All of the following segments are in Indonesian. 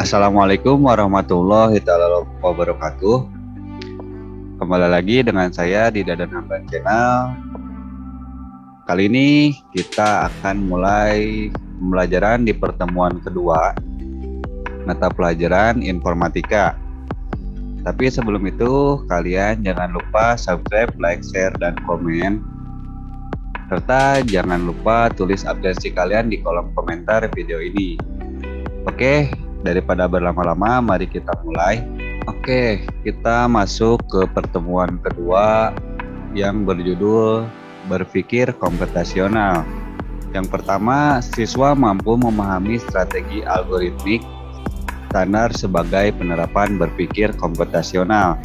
Assalamualaikum warahmatullahi wabarakatuh. Kembali lagi dengan saya di Dadan Hamdan Channel. Kali ini kita akan mulai pembelajaran di pertemuan kedua mata pelajaran informatika. Tapi sebelum itu kalian jangan lupa subscribe, like, share, dan komen. Serta jangan lupa tulis absensi kalian di kolom komentar video ini. Oke, daripada berlama-lama, mari kita mulai. Oke, kita masuk ke pertemuan kedua yang berjudul berpikir komputasional. Yang pertama, siswa mampu memahami strategi algoritmik standar sebagai penerapan berpikir komputasional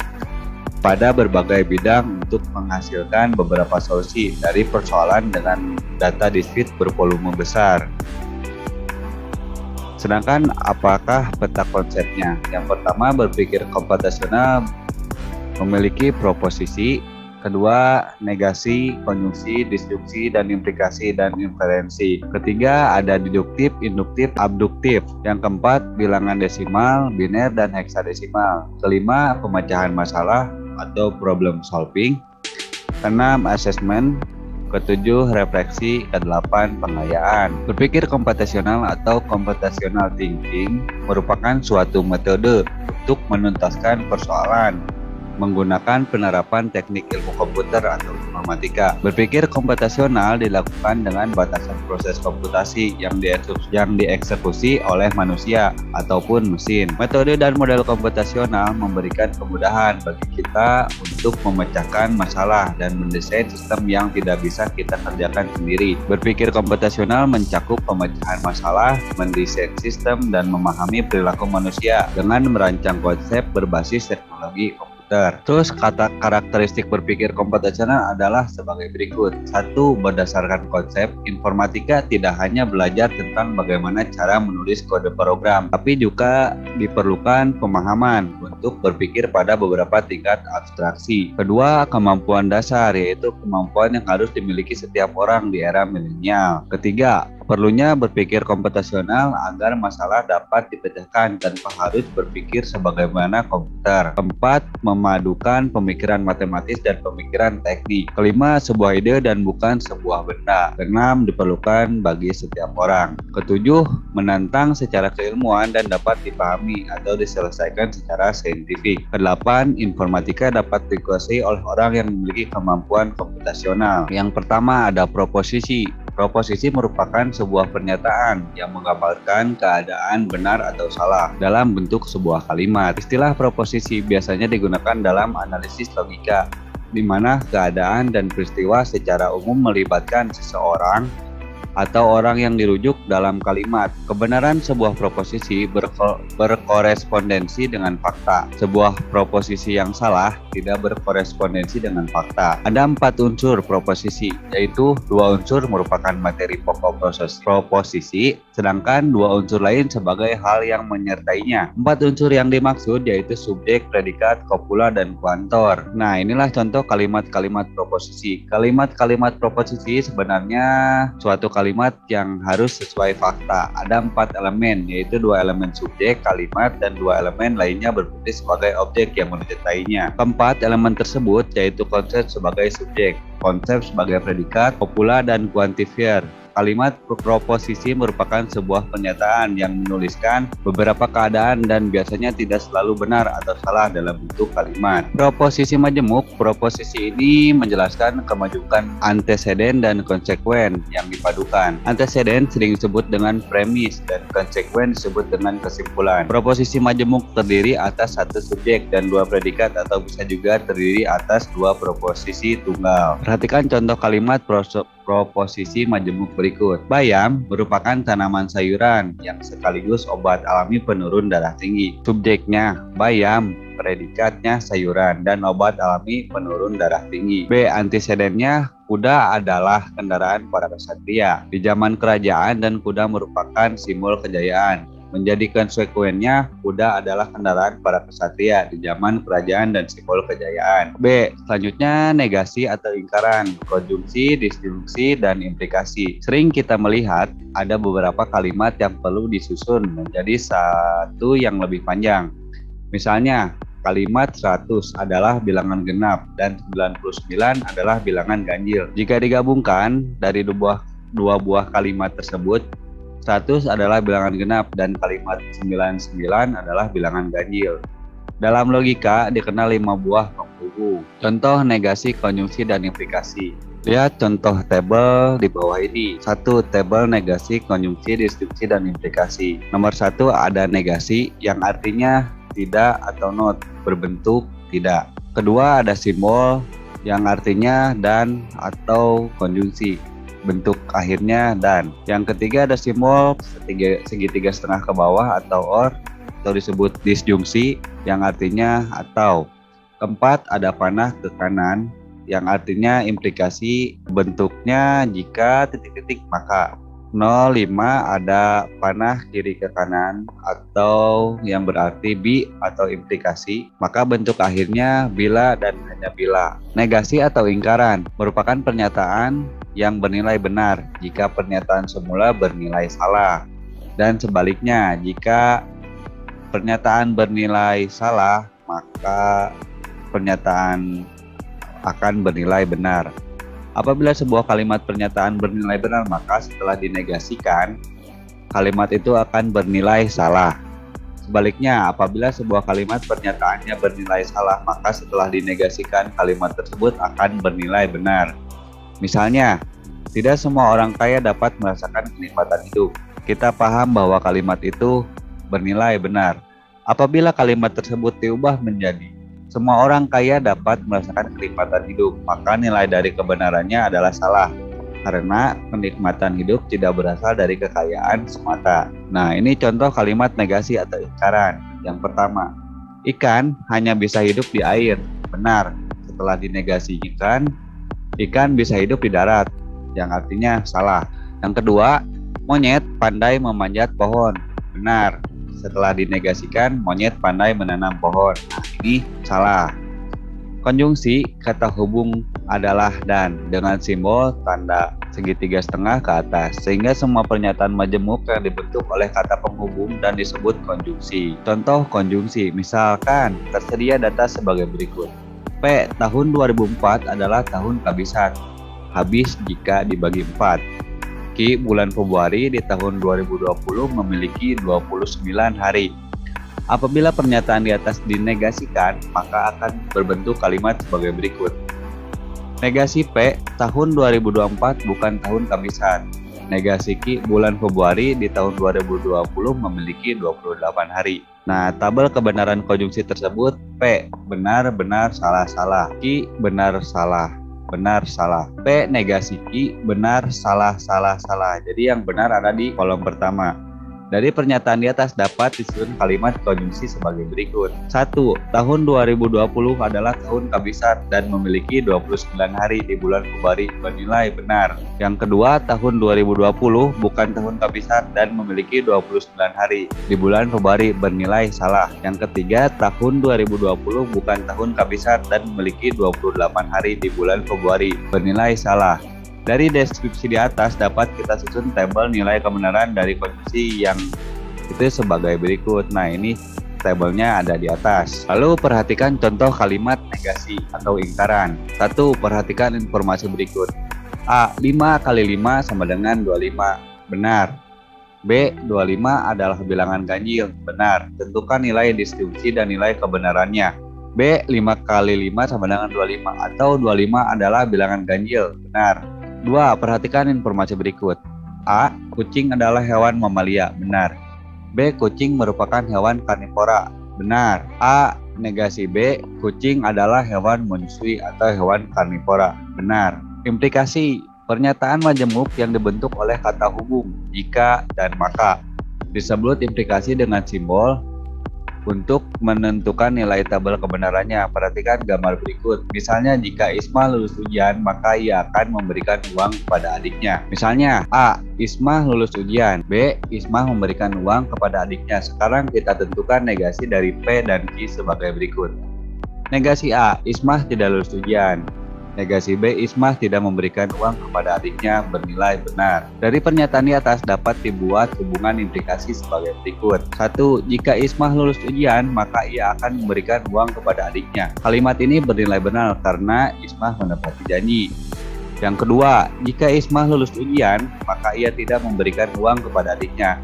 pada berbagai bidang untuk menghasilkan beberapa solusi dari persoalan dengan data diskrit bervolume besar. Sedangkan apakah peta konsepnya? Yang pertama, berpikir komputasional memiliki proposisi, kedua negasi, konjungsi, disjunksi, dan implikasi dan inferensi. Ketiga, ada deduktif, induktif, abduktif. Yang keempat, bilangan desimal, biner, dan heksadesimal. Kelima, pemecahan masalah atau problem solving. Keenam, assessment. Ketujuh, refleksi. Kedelapan, pengayaan. Berpikir komputasional atau computational thinking merupakan suatu metode untuk menuntaskan persoalan menggunakan penerapan teknik ilmu komputer atau informatika. Berpikir komputasional dilakukan dengan batasan proses komputasi yang dieksekusi oleh manusia ataupun mesin. Metode dan model komputasional memberikan kemudahan bagi kita untuk memecahkan masalah dan mendesain sistem yang tidak bisa kita kerjakan sendiri. Berpikir komputasional mencakup pemecahan masalah, mendesain sistem, dan memahami perilaku manusia dengan merancang konsep berbasis teknologi komputer. Terus karakteristik berpikir komputasional adalah sebagai berikut. 1. Berdasarkan konsep, informatika tidak hanya belajar tentang bagaimana cara menulis kode program, tapi juga diperlukan pemahaman untuk berpikir pada beberapa tingkat abstraksi. Kedua, kemampuan dasar, yaitu kemampuan yang harus dimiliki setiap orang di era milenial. Ketiga, perlunya berpikir komputasional agar masalah dapat dipecahkan tanpa harus berpikir sebagaimana komputer. Keempat, memadukan pemikiran matematis dan pemikiran teknik. Kelima, sebuah ide dan bukan sebuah benda. Keenam, diperlukan bagi setiap orang. Ketujuh, menantang secara keilmuan dan dapat dipahami atau diselesaikan secara saintifik. Kedelapan, informatika dapat dikuasai oleh orang yang memiliki kemampuan komputasional. Yang pertama ada proposisi. Proposisi merupakan sebuah pernyataan yang menggambarkan keadaan benar atau salah dalam bentuk sebuah kalimat. Istilah proposisi biasanya digunakan dalam analisis logika, di mana keadaan dan peristiwa secara umum melibatkan seseorang atau orang yang dirujuk dalam kalimat. Kebenaran sebuah proposisi berkorespondensi dengan fakta. Sebuah proposisi yang salah tidak berkorespondensi dengan fakta. Ada 4 unsur proposisi, yaitu 2 unsur merupakan materi pokok proses proposisi, sedangkan 2 unsur lain sebagai hal yang menyertainya. 4 unsur yang dimaksud yaitu subjek, predikat, kopula, dan kuantor. Nah, inilah contoh kalimat-kalimat proposisi. Kalimat-kalimat proposisi sebenarnya suatu kalimat yang harus sesuai fakta. Ada 4 elemen, yaitu 2 elemen subjek, kalimat, dan 2 elemen lainnya berfungsi sebagai objek yang menyertainya. Keempat elemen tersebut yaitu konsep sebagai subjek, konsep sebagai predikat, kopula, dan kuantifier. Kalimat proposisi merupakan sebuah pernyataan yang menuliskan beberapa keadaan dan biasanya tidak selalu benar atau salah dalam bentuk kalimat. Proposisi majemuk, proposisi ini menjelaskan kemajukan anteseden dan konsekuen yang dipadukan. Anteseden sering disebut dengan premis dan konsekuen disebut dengan kesimpulan. Proposisi majemuk terdiri atas 1 subjek dan 2 predikat atau bisa juga terdiri atas 2 proposisi tunggal. Perhatikan contoh kalimat proposisi majemuk berikut. Bayam merupakan tanaman sayuran yang sekaligus obat alami penurun darah tinggi. Subjeknya bayam, predikatnya sayuran, dan obat alami penurun darah tinggi. B. Antesedennya kuda adalah kendaraan para ksatria di zaman kerajaan dan kuda merupakan simbol kejayaan. Menjadi konsekuennya, kuda adalah kendaraan para kesatria di zaman kerajaan dan simbol kejayaan. B. Selanjutnya, negasi atau ingkaran, konjungsi, disjungsi, dan implikasi. Sering kita melihat ada beberapa kalimat yang perlu disusun menjadi satu yang lebih panjang. Misalnya, kalimat 100 adalah bilangan genap dan 99 adalah bilangan ganjil. Jika digabungkan dari dua buah kalimat tersebut, 100 adalah bilangan genap dan kalimat 99 adalah bilangan ganjil. Dalam logika dikenal 5 buah penghubung. Contoh negasi, konjungsi, dan implikasi. Lihat contoh tabel di bawah ini. 1. Tabel negasi, konjungsi, disjungsi, dan implikasi. Nomor 1 ada negasi yang artinya tidak atau not, berbentuk tidak. Kedua ada simbol yang artinya dan atau konjungsi, bentuk akhirnya dan. Yang ketiga ada simbol segitiga setengah ke bawah atau or, atau disebut disjungsi yang artinya atau. Keempat ada panah ke kanan yang artinya implikasi, bentuknya jika titik-titik maka. 05 ada panah kiri ke kanan atau yang berarti bi atau implikasi, maka bentuk akhirnya bila dan hanya bila. Negasi atau ingkaran merupakan pernyataan yang bernilai benar jika pernyataan semula bernilai salah, dan sebaliknya jika pernyataan bernilai salah maka pernyataan akan bernilai benar. Apabila sebuah kalimat pernyataan bernilai benar, maka setelah dinegasikan, kalimat itu akan bernilai salah. Sebaliknya, apabila sebuah kalimat pernyataannya bernilai salah, maka setelah dinegasikan, kalimat tersebut akan bernilai benar. Misalnya, tidak semua orang kaya dapat merasakan kenikmatan hidup. Kita paham bahwa kalimat itu bernilai benar. Apabila kalimat tersebut diubah menjadi semua orang kaya dapat merasakan kenikmatan hidup, maka nilai dari kebenarannya adalah salah, karena kenikmatan hidup tidak berasal dari kekayaan semata. Nah, ini contoh kalimat negasi atau ingkaran. Yang pertama, ikan hanya bisa hidup di air. Benar. Setelah dinegasikan, ikan bisa hidup di darat, yang artinya salah. Yang kedua, monyet pandai memanjat pohon. Benar. Setelah dinegasikan, monyet pandai menanam pohon. Nah, ini salah. Konjungsi kata hubung adalah dan dengan simbol tanda segitiga setengah ke atas, sehingga semua pernyataan majemuk yang dibentuk oleh kata penghubung dan disebut konjungsi. Contoh konjungsi, misalkan tersedia data sebagai berikut. P. Tahun 2004 adalah tahun kehabisan, habis jika dibagi 4. Bulan Februari di tahun 2020 memiliki 29 hari. Apabila pernyataan di atas dinegasikan, maka akan berbentuk kalimat sebagai berikut. Negasi P, tahun 2024 bukan tahun kehabisan. Negasi Q, bulan Februari di tahun 2020 memiliki 28 hari. Nah, tabel kebenaran konjungsi tersebut P, benar, benar, salah, salah. Q, benar, salah. Benar, salah. P negasi Q, benar, salah, salah, salah. Jadi yang benar ada di kolom pertama. Dari pernyataan di atas dapat disusun kalimat konjungsi sebagai berikut. 1. Tahun 2020 adalah tahun kehabisan dan memiliki 29 hari di bulan Februari, bernilai benar. Yang kedua, tahun 2020 bukan tahun kehabisan dan memiliki 29 hari di bulan Februari, bernilai salah. Yang ketiga, tahun 2020 bukan tahun kehabisan dan memiliki 28 hari di bulan Februari, bernilai salah. Dari deskripsi di atas dapat kita susun tabel nilai kebenaran dari konjungsi yang itu sebagai berikut. Nah, ini tabelnya ada di atas. Lalu perhatikan contoh kalimat negasi atau ingkaran. 1. Perhatikan informasi berikut. A. 5 kali 5 sama dengan 25. Benar. B. 25 adalah bilangan ganjil. Benar. Tentukan nilai disjungsi dan nilai kebenarannya. B. 5 kali 5 sama dengan 25 atau 25 adalah bilangan ganjil. Benar. 2. Perhatikan informasi berikut. A. Kucing adalah hewan mamalia. Benar. B. Kucing merupakan hewan karnivora. Benar. A. Negasi B. Kucing adalah hewan menyusui atau hewan karnivora. Benar. Implikasi. Pernyataan majemuk yang dibentuk oleh kata hubung, jika, dan maka. Disebut implikasi dengan simbol Untuk menentukan nilai tabel kebenarannya, perhatikan gambar berikut. Misalnya jika Isma lulus ujian, maka ia akan memberikan uang kepada adiknya. Misalnya A. Isma lulus ujian. B. Isma memberikan uang kepada adiknya. Sekarang kita tentukan negasi dari P dan Q sebagai berikut. Negasi A. Isma tidak lulus ujian. Negasi B. Isma tidak memberikan uang kepada adiknya bernilai benar. Dari pernyataan di atas dapat dibuat hubungan implikasi sebagai berikut. 1. Jika Isma lulus ujian, maka ia akan memberikan uang kepada adiknya. Kalimat ini bernilai benar karena Isma menepati janji. Yang kedua, jika Isma lulus ujian, maka ia tidak memberikan uang kepada adiknya.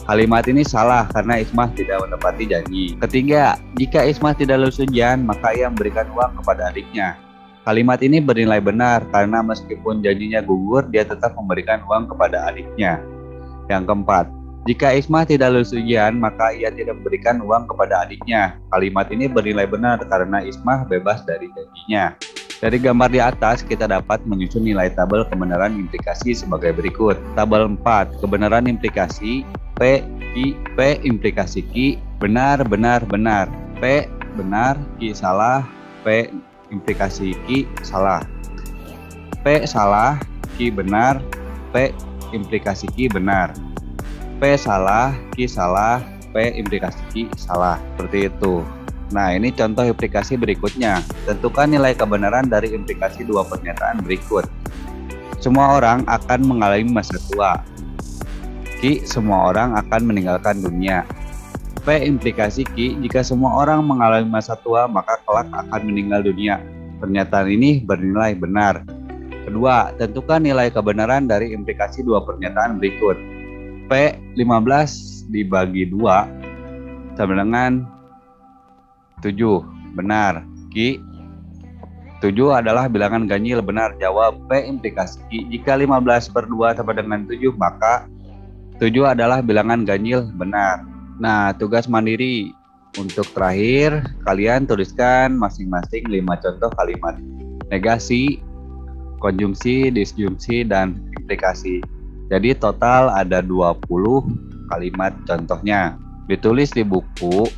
Kalimat ini salah karena Isma tidak menepati janji. Ketiga, jika Isma tidak lulus ujian, maka ia memberikan uang kepada adiknya. Kalimat ini bernilai benar karena meskipun janjinya gugur, dia tetap memberikan uang kepada adiknya. Yang keempat, jika Isma tidak lulus ujian, maka ia tidak memberikan uang kepada adiknya. Kalimat ini bernilai benar karena Isma bebas dari janjinya. Dari gambar di atas, kita dapat menyusun nilai tabel kebenaran implikasi sebagai berikut. Tabel 4, kebenaran implikasi P, Q, P implikasi Q, benar, benar, benar. P, benar, Q salah, P implikasi Q salah. P salah, Q benar, P implikasi Q benar. P salah, Q salah, P implikasi Q salah. Seperti itu. Nah, ini contoh implikasi berikutnya. Tentukan nilai kebenaran dari implikasi dua pernyataan berikut. Semua orang akan mengalami masa tua. Q, semua orang akan meninggalkan dunia. P implikasi Q, jika semua orang mengalami masa tua, maka kelak akan meninggal dunia. Pernyataan ini bernilai benar. Kedua, tentukan nilai kebenaran dari implikasi dua pernyataan berikut. P 15 dibagi 2 sama dengan 7, benar. Q, 7 adalah bilangan ganjil, benar. Jawab. P implikasi Q, jika 15/2 sama dengan 7, maka 7 adalah bilangan ganjil, benar. Nah, tugas mandiri untuk terakhir, kalian tuliskan masing-masing 5 contoh kalimat negasi, konjungsi, disjungsi, dan implikasi. Jadi total ada 20 kalimat contohnya. Ditulis di buku,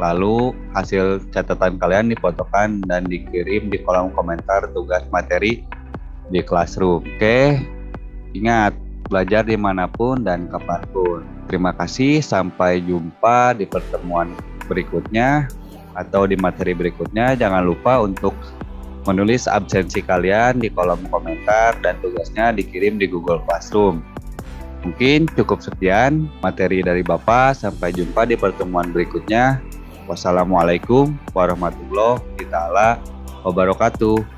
lalu hasil catatan kalian difotokan dan dikirim di kolom komentar tugas materi di Classroom. Oke, ingat, belajar dimanapun dan kapanpun. Terima kasih, sampai jumpa di pertemuan berikutnya atau di materi berikutnya. Jangan lupa untuk menulis absensi kalian di kolom komentar dan tugasnya dikirim di Google Classroom. Mungkin cukup sekian materi dari Bapak. Sampai jumpa di pertemuan berikutnya. Wassalamualaikum warahmatullahi wabarakatuh.